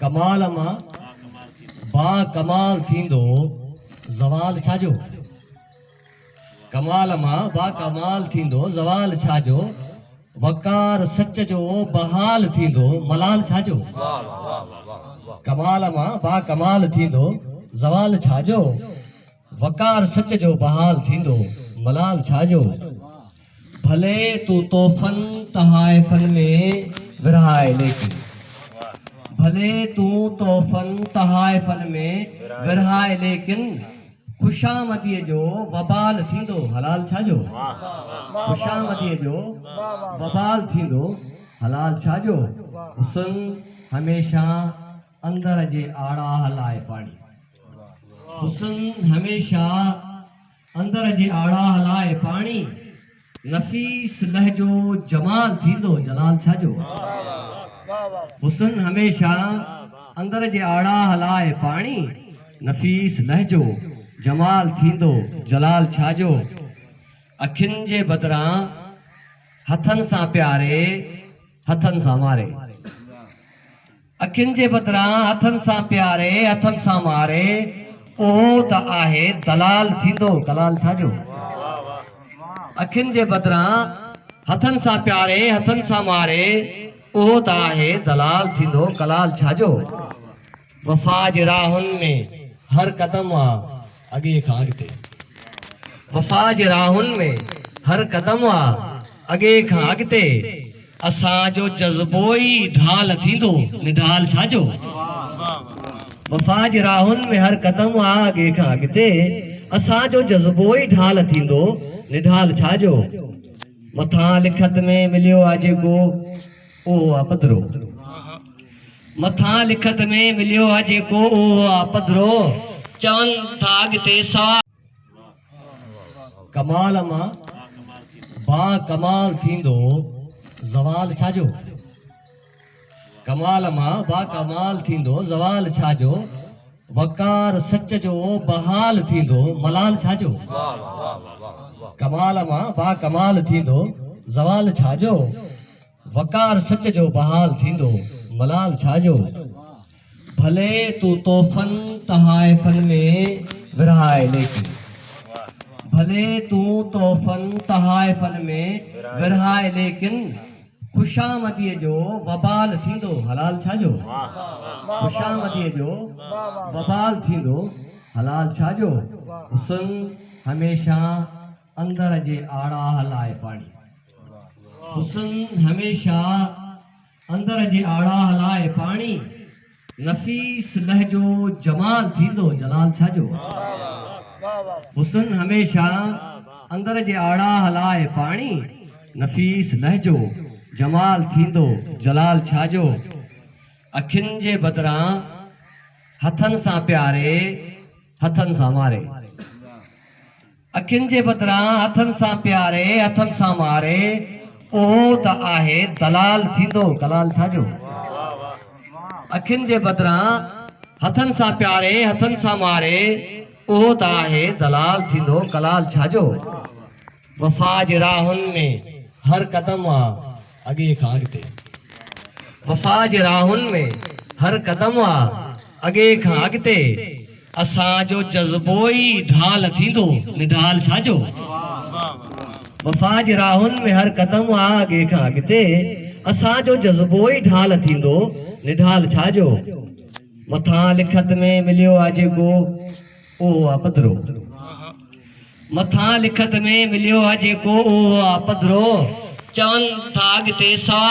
कमाल मां बा कमाल थींदो ज़वाल छाजो। कमाल मां बा कमाल थींदो ज़वाल छाजो। वकार सच जो बहाल थींदो मलाल छाजो। कमाल मां बा कमाल थींदो ज़वाल छाजो। वकार सच जो बहाल थींदो मलाल छाजो। भले तू तोहफ़न तहाइफ़न में विरहाए लेकिन भले तू तोहफ़न तहाइफ़न में विरहाए लेकिन खुशामदीअ जो वबाल थींदो हलाल छाजो। खुशामदीअ जो वबाल थींदो हलाल छाजो। हुस्न हमेशा अंदर जे आड़ा हलाए पाणी। हुस्न हमेशा अंदर जे आड़ा हलाए पाणी। नफ़ीस लहजो जमाल थींदो जलाल छाजो। हुस्न हमेशा अंदर जे आड़ा हलाए पाणी। नफ़ीस लहजो जमाल थींदो जलाल छाजो। अखियुनि जे बदिरां हथनि सां प्यारे हथनि सां मारे। अखियुनि जे बदिरां हथनि सां प्यारे हथनि सां मारे उहो त आहे दलाल थींदो कलाल छाजो। अखियुनि जे बदिरां हथनि सां प्यारे हथनि सां मारे उहो त आहे दलाल थींदो कलाल छाजो। वफ़ा जे राहुनि में हर क़दम आहे अॻे खां अॻिते। वफ़ा जे राहुनि में हर क़दम आहे अॻे खां अॻिते। असांजो जज़्बो ई ढाल थींदो निढाल छाजो। वफ़ा जे राहुनि में हर क़दम आहे अॻे खां अॻिते। असांजो जज़्बो ई ढाल थींदो निढाल छाजो। मथां लिखत में मिलियो आहे जेको उहो आहे पधिरो। मथां लिखत में मिलियो आहे जेको उहो आहे पधिरो। चवनि था अॻिते सा कमाल मां बा कमाल थींदो ज़वाल छाजो। कमाल मां बा कमाल थींदो ज़वाल छाजो। वकार सच जो बहाल थींदो मलाल छाजो। कमाल मां बा कमाल थींदो ज़वाल छाजो। वकार सच जो बहाल थींदो मलाल छाजो। भले तू तोहफ़न तहाइफ़न में विरहाए लेकिन भले तू तोहफ़न तहाइफ़न में विरहाए लेकिन खुशामदीअ जो वबाल थींदो हलाल छाजो। खुशामदीअ जो वबाल थींदो हलाल छाजो। हुस्न हमेशा अंदर जे आड़ा हलाए पाणी। हुस्न हमेशा अंदर जे आड़ा हलाए पाणी। नफ़ीस लहजो जमाल थींदो जलाल छाजो। हुस्न हमेशा अंदर जे आड़ा हलाए पाणी। नफ़ीस लहजो जमाल थींदो जलाल छाजो। अखियुनि जे बदिरां हथनि सां प्यारे हथनि सां मारे। अखियुनि जे बदिरां हथनि सां प्यारे हथनि सां मारे उहो त आहे दलाल थींदो कलाल छाजो। अखियुनि जे बदिरां हथनि सां प्यारे हथनि सां मारे उहो त आहे दलाल थींदो कलाल छाजो। वफ़ा जे राहुनि में हर क़दम आहे अॻे खां अॻिते। वफ़ा जे राहुनि में हर क़दम आहे अॻे खां अॻिते। असांजो जज़्बो ई ढाल थींदो निढाल छाजो। वफ़ा जे राहुनि में हर क़दम आहे अॻे खां अॻिते। असांजो जज़्बो ई ढाल थींदो निढाल छाजो। मथां लिखत में मिलियो आहे जेको उहो आहे पधिरो। मथां लिखत में मिलियो आहे जेको उहो आहे पधिरो। चवनि था अॻिते सा